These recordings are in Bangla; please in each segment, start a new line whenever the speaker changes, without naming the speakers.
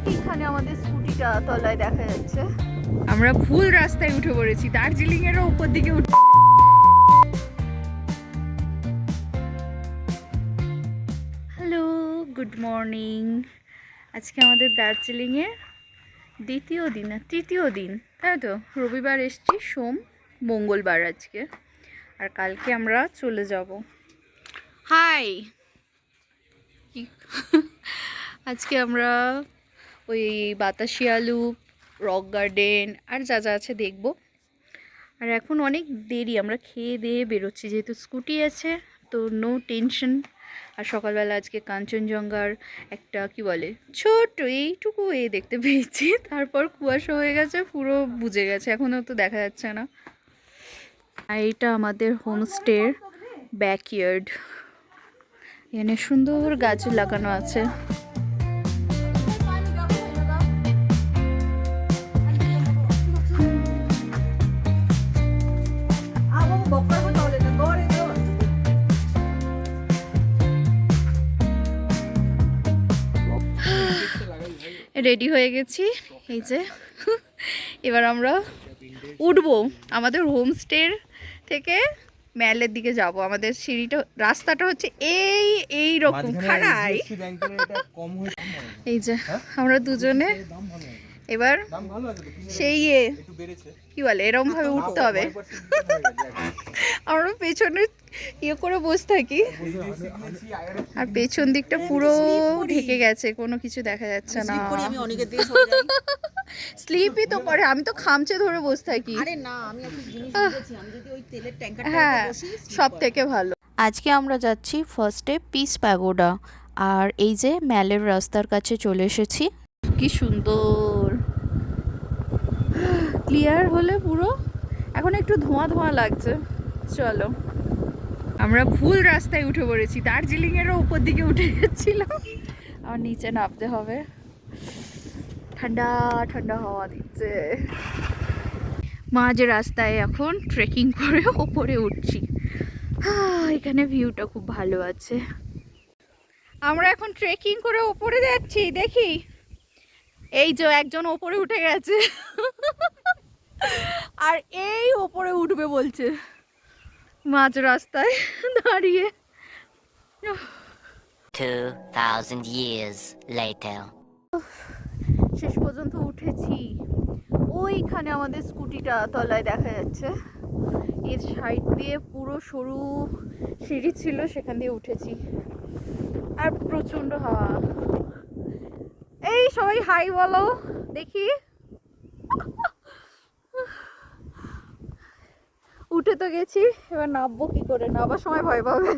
ওইখানে আমাদের স্কুটিটা তলায় দেখা যাচ্ছে। আমরা ভুল রাস্তায় উঠে পড়েছি, দার্জিলিং এরও উপর দিকে উঠে। Hello, good morning. আজকে আমাদের দার্জিলিংয়ের দ্বিতীয় দিন না তৃতীয় দিন, তাই তো? রবিবার এসছি, সোম মঙ্গলবার আজকে, আর কালকে আমরা চলে যাব। হাই, আজকে আমরা ওই বাতাসিয়া লুপ, রক গার্ডেন আর যা যা আছে দেখব। আর এখন অনেক দেরি, আমরা খেয়ে দিয়ে বেরোচ্ছি, যেহেতু স্কুটি আছে তো নো টেনশন। আর সকালবেলা আজকে কাঞ্চনজঙ্ঘার একটা কি বলে ছোট এইটুকু দেখতে পেয়েছি, তারপর কুয়াশা হয়ে গেছে, পুরো বুঝে গেছে, এখনও তো দেখা যাচ্ছে না। আর এটা আমাদের হোমস্টের ব্যাকইয়ার্ড, এখানে সুন্দর গাছ লাগানো আছে। রেডি হয়ে গেছি, এই যে এবার আমরা উঠবো আমাদের হোমস্টের থেকে ম্যালের দিকে যাব। আমাদের সিঁড়িটা, রাস্তাটা হচ্ছে এই রকম খাড়াই। এই যে আমরা দুজনে এবার সেই কি বলে এরকম ভাবে উঠতে হবে। আমরা পেছনে ইয়ে করে বসে থাকি, আর পেছন দিকটা পুরো ঢেকে গেছে, কোনো কিছু দেখা যাচ্ছে না। স্লিপই তো করে, আমি তো খামচে ধরে বসে থাকি। হ্যাঁ, সব থেকে ভালো।
আজকে আমরা যাচ্ছি ফার্স্টে পিস প্যাগোডা, আর এই যে ম্যালের রাস্তার কাছে চলে এসেছি।
কি সুন্দর, ক্লিয়ার হলে পুরো। এখন একটু ধোঁয়া ধোঁয়া লাগছে। চলো, আমরা ভুল রাস্তায় উঠে পড়েছি, দার্জিলিং এরও উপর দিকে উঠে যাচ্ছিলাম, আর নিচে নামতে হবে। ঠান্ডা ঠান্ডা হাওয়া দিচ্ছে। মাঝ রাস্তায় এখন ট্রেকিং করে ওপরে উঠছি। এখানে ভিউটা খুব ভালো আছে। আমরা এখন ট্রেকিং করে ওপরে যাচ্ছি, দেখি এই যে একজন ওপরে উঠে গেছে, আর এই ওপরে উঠবে বলছে মাঝ রাস্তায় দাঁড়িয়ে।
2000 years later.
শেষ পর্যন্ত উঠেছি। ওইখানে আমাদের স্কুটিটা তলায় দেখা যাচ্ছে। এর সাইড দিয়ে পুরো সরু সিঁড়ি ছিল, সেখান দিয়ে উঠেছি। আর প্রচন্ড হাওয়া। এই সবাই হাই বলো দেখি। উঠে তো গেছি, এবার নামবো কি করে, নামার সময় ভয় পাবে।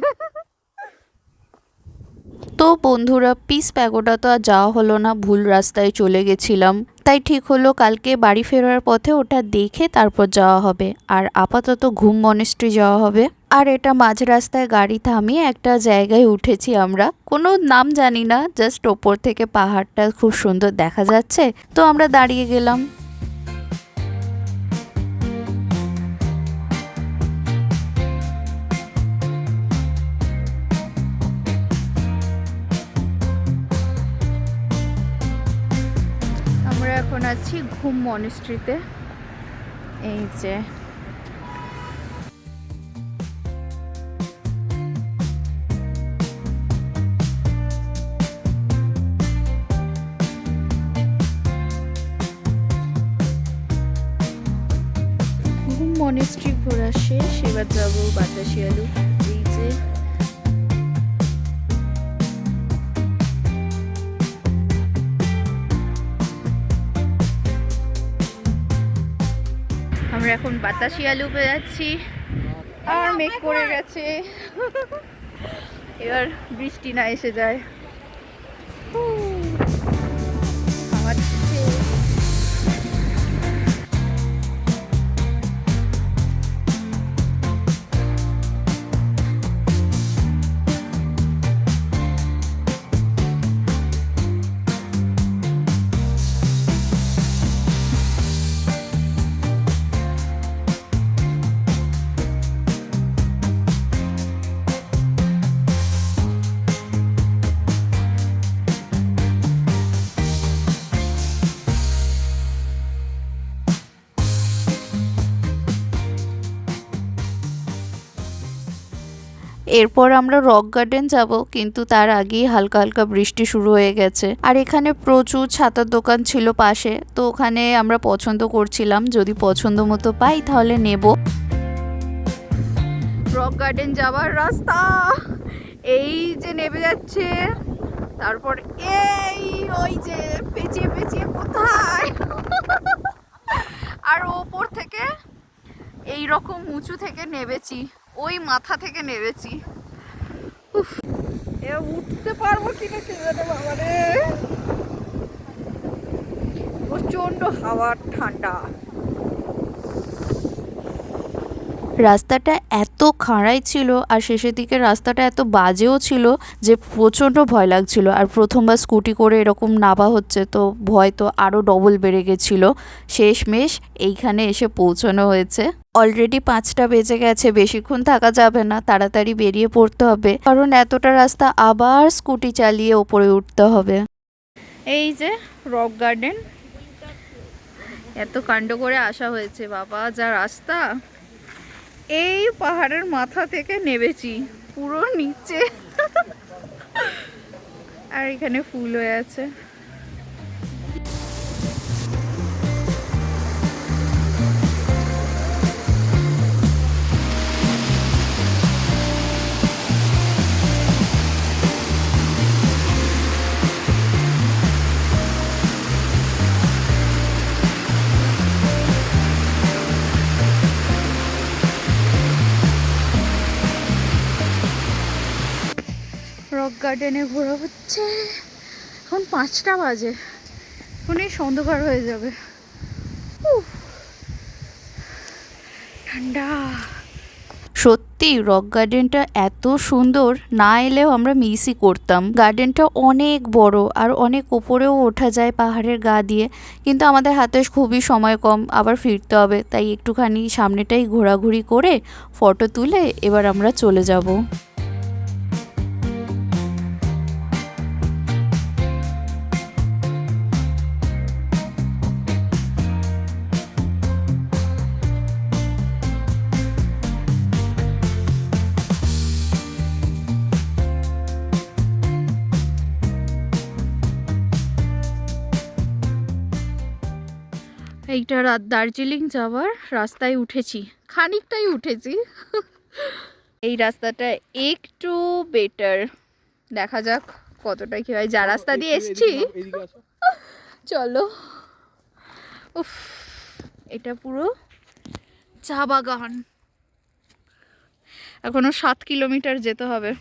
তো বন্ধুরা, পিস প্যাগোডা তো আর যাওয়া হলো না, ভুল রাস্তায় চলে গেছিলাম, তাই ঠিক হলো কালকে বাড়ি ফেরার পথে ওটা দেখে তারপর যাওয়া হবে। আর আপাতত ঘুম মনেস্ট্রি যাওয়া হবে। আর এটা মাঝ রাস্তায় গাড়ি থামিয়ে একটা জায়গায় উঠেছি আমরা, কোনো নাম জানি না, জাস্ট ওপর থেকে পাহাড়টা খুব সুন্দর দেখা যাচ্ছে, তো আমরা দাঁড়িয়ে গেলাম।
আমরা এখন আছি ঘুম মনেস্ট্রিতে। এই যে ঘুম মনেস্ট্রি ঘোরা শেষ, এবার যাবো বাতাসিয়া লুপ। এই যে আমরা এখন বাতাসিয়া লুপে যাচ্ছি, আর মেঘ করে গেছে, এবার বৃষ্টি না এসে যায়। হাওয়া দিচ্ছে।
এরপর আমরা রক গার্ডেন যাব, কিন্তু তার আগেই হালকা হালকা বৃষ্টি শুরু হয়ে গেছে। আর এখানে প্রচুর ছাতার দোকান ছিল পাশে, তো ওখানে আমরা পছন্দ করছিলাম, যদি পছন্দ মতো পাই তাহলে নেব।
রক গার্ডেন যাওয়ার রাস্তা এই যে নেমে যাচ্ছে, তারপর এই ওই যে পেঁচিয়ে পেঁচিয়ে কোথায় আর ওপর থেকে এই রকম উঁচু থেকে নেমেছি, ওই মাথা থেকে নেমেছি। উফ, এবার উঠতে পারবো কিনা কে জানে বাবা রে। প্রচন্ড হাওয়া, ঠান্ডা।
রাস্তাটা এত খাড়াই ছিল আর শেষের দিকে রাস্তাটা এত বাজেও ছিল যে প্রচণ্ড ভয় লাগছিল। আর প্রথমবার স্কুটি করে এরকম নামা হচ্ছে, তো ভয় তো আরও ডবল বেড়ে গেছিলো। শেষমেশ এইখানে এসে পৌঁছানো হয়েছে। অলরেডি 5টা বেজে গেছে, বেশিক্ষণ থাকা যাবে না, তাড়াতাড়ি বেরিয়ে পড়তে হবে, কারণ এতটা রাস্তা আবার স্কুটি চালিয়ে ওপরে উঠতে হবে।
এই যে রক গার্ডেন, এত কাণ্ড করে আসা হয়েছে বাবা, যা রাস্তা। এই পাহাড়ের মাথা থেকে নেমেছি পুরো নিচে আর এখানে ফুল হয়ে আছে। রক গার্ডেনে ঘোরা হচ্ছে, এখন 5টা বাজে, এখনই অন্ধকার হয়ে যাবে। উফ, ঠান্ডা।
সত্যি রক গার্ডেনটা এত সুন্দর, না এলেও আমরা মিসই করতাম। গার্ডেনটা অনেক বড় আর অনেক ওপরেও ওঠা যায় পাহাড়ের গা দিয়ে, কিন্তু আমাদের হাতে খুবই সময় কম, আবার ফিরতে হবে, তাই একটুখানি সামনেটাই ঘোরাঘুরি করে ফটো তুলে এবার আমরা চলে যাব।
এইটা দার্জিলিং যাওয়ার রাস্তায় উঠেছি, খানিকটাই উঠেছি। এই রাস্তাটা একটু বেটার, দেখা যাক কতটা কি হয়। যা রাস্তা দিয়ে এসছি, চলো। উফ, এটা পুরো চা বাগান, এখনো 7 কিলোমিটার যেতে হবে।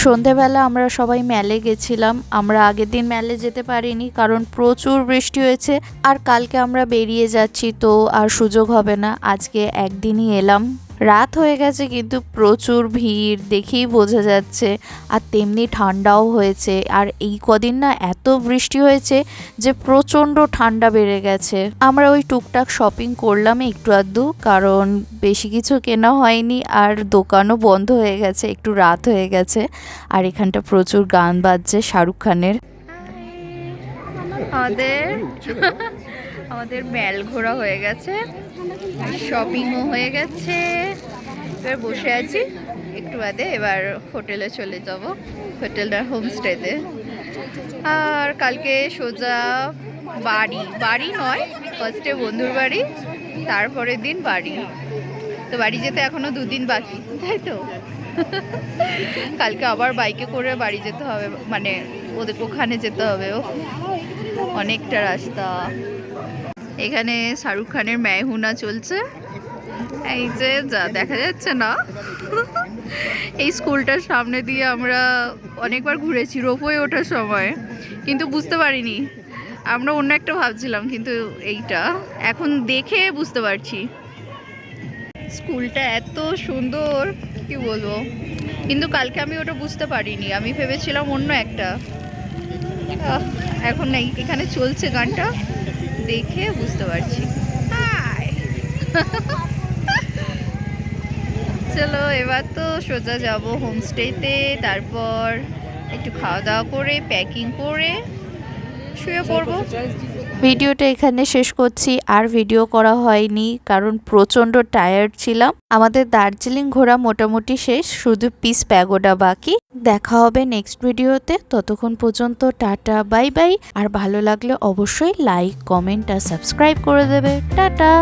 সন্ধেবেলা আমরা সবাই মেলে গেছিলাম। আমরা আগের দিন মেলে যেতে পারিনি, কারণ প্রচুর বৃষ্টি হয়েছে, আর কালকে আমরা বেরিয়ে যাচ্ছি, তো আর সুযোগ হবে না। আজকে একদিনই এলাম। রাত হয়ে গেছে, কিন্তু প্রচুর ভিড় দেখেই বোঝা যাচ্ছে, আর তেমনি ঠান্ডাও হয়েছে। আর এই কদিন না এত বৃষ্টি হয়েছে যে প্রচণ্ড ঠান্ডা বেড়ে গেছে। আমরা ওই টুকটাক শপিং করলাম একটু আধটু, কারণ বেশি কিছু কেনা হয়নি, আর দোকানও বন্ধ হয়ে গেছে, একটু রাত হয়ে গেছে। আর এখানটা প্রচুর গান বাজছে শাহরুখ খানের।
আমাদের মেল ঘোরা হয়ে গেছে, শপিংও হয়ে গেছে, এবার বসে আছি। একটু বাদে এবার হোটেলে চলে যাব, হোটেলটা হোমস্টেতে। আর কালকে সোজা বাড়ি নয়, ফার্স্টে বন্ধুর বাড়ি, তারপরের দিন বাড়ি। তো বাড়ি যেতে এখনো 2 দিন বাকি, তাই তো। কালকে আবার বাইকে করে বাড়ি যেতে হবে, মানে ওদের ওখানে যেতে হবে। অনেকটা রাস্তা। এখানে শাহরুখ খানের মেহুনা চলছে, এই যে যা দেখা যাচ্ছে না। এই স্কুলটার সামনে দিয়ে আমরা অনেকবার ঘুরেছি রোপওয়ে ওঠার সময়, কিন্তু বুঝতে পারিনি আমরা অন্য একটা ভাবছিলাম, কিন্তু এইটা এখন দেখে বুঝতে পারছি। স্কুলটা এত সুন্দর, কি বলবো, কিন্তু কালকে আমি ওটা বুঝতে পারিনি, আমি ভেবেছিলাম অন্য একটা। এখন না এখানে চলছে গানটা, দেখে বুঝতে পারছি। হাই। চলো এবার তো সোজা যাব হোমস্টেতে, তারপর একটু খাওয়া দাওয়া করে প্যাকিং করে শুয়ে পড়বো।
ভিডিওটা এখানে শেষ করছি, আর ভিডিও করা হয়নি কারণ প্রচণ্ড টায়ার্ড ছিলাম। আমাদের দার্জিলিং ঘোরা মোটামুটি শেষ, শুধু পিস প্যাগোডা বাকি। দেখা হবে নেক্সট ভিডিওতে, ততক্ষণ পর্যন্ত টাটা বাই বাই। আর ভালো লাগলে অবশ্যই লাইক কমেন্ট আর সাবস্ক্রাইব করে দেবে। টাটা।